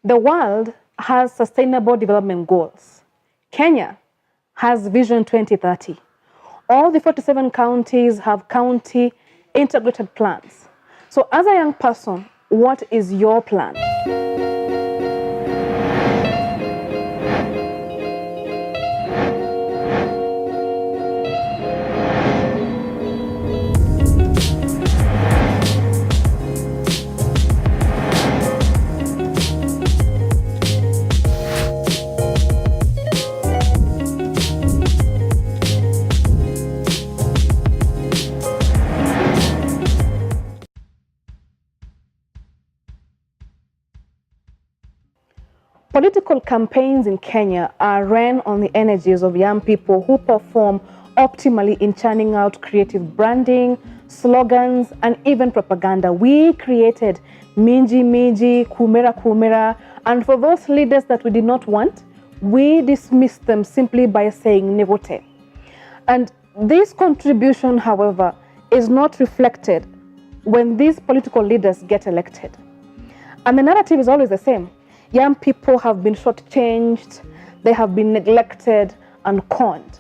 The world has sustainable development goals. Kenya has Vision 2030. All the 47 counties have county integrated plans. So as a young person, what is your plan? Political campaigns in Kenya are run on the energies of young people who perform optimally in churning out creative branding, slogans, and even propaganda. We created Minji Minji, Kumera Kumera, and for those leaders that we did not want, we dismissed them simply by saying Negote. And this contribution, however, is not reflected when these political leaders get elected. And the narrative is always the same. Young people have been shortchanged, they have been neglected and conned.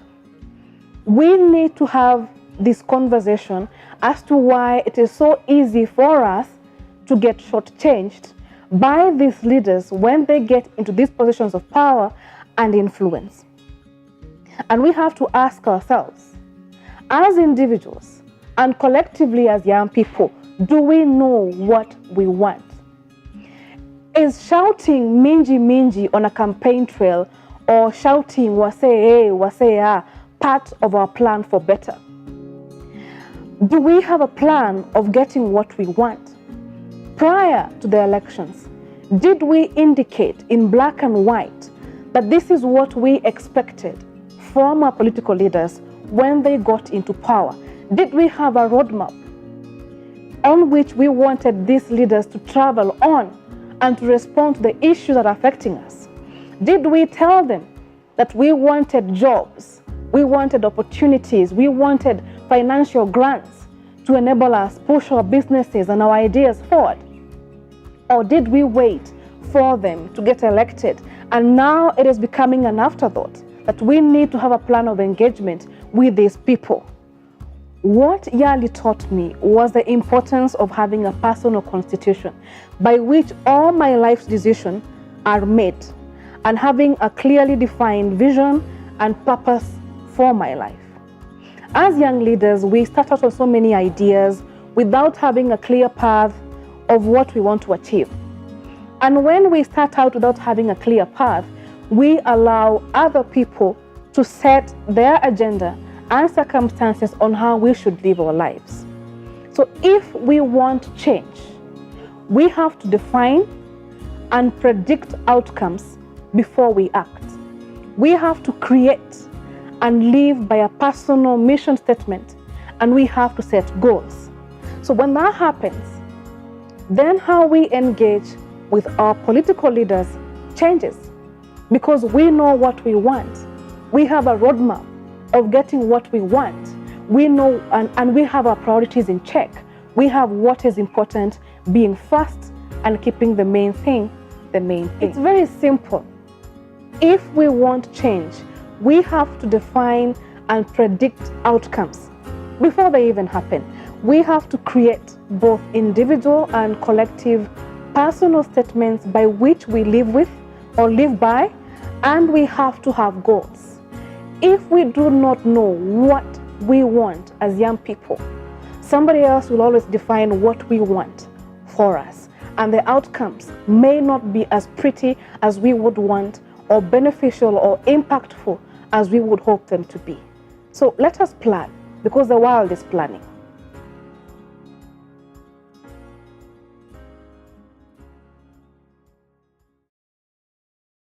We need to have this conversation as to why it is so easy for us to get shortchanged by these leaders when they get into these positions of power and influence. And we have to ask ourselves, as individuals and collectively as young people, do we know what we want? Is shouting Minji Minji on a campaign trail or shouting Wasee Wasea part of our plan for better? Do we have a plan of getting what we want? Prior to the elections, did we indicate in black and white that this is what we expected from our political leaders when they got into power? Did we have a roadmap on which we wanted these leaders to travel on and to respond to the issues that are affecting us? Did we tell them that we wanted jobs, we wanted opportunities, we wanted financial grants to enable us push our businesses and our ideas forward? Or did we wait for them to get elected and now it is becoming an afterthought that we need to have a plan of engagement with these people? What Yali taught me was the importance of having a personal constitution by which all my life's decisions are made and having a clearly defined vision and purpose for my life. As young leaders, we start out with so many ideas without having a clear path of what we want to achieve. And when we start out without having a clear path, we allow other people to set their agenda and circumstances on how we should live our lives. So if we want change, we have to define and predict outcomes before we act. We have to create and live by a personal mission statement, and we have to set goals. So when that happens, then how we engage with our political leaders changes, because we know what we want. We have a roadmap of getting what we want. We know and we have our priorities in check. We have what is important being first and keeping the main thing the main thing. It's very simple. If we want change, we have to define and predict outcomes before they even happen. We have to create both individual and collective personal statements by which we live with or live by, and we have to have goals. If we do not know what we want as young people, somebody else will always define what we want for us. And the outcomes may not be as pretty as we would want, or beneficial or impactful as we would hope them to be. So let us plan, because the world is planning.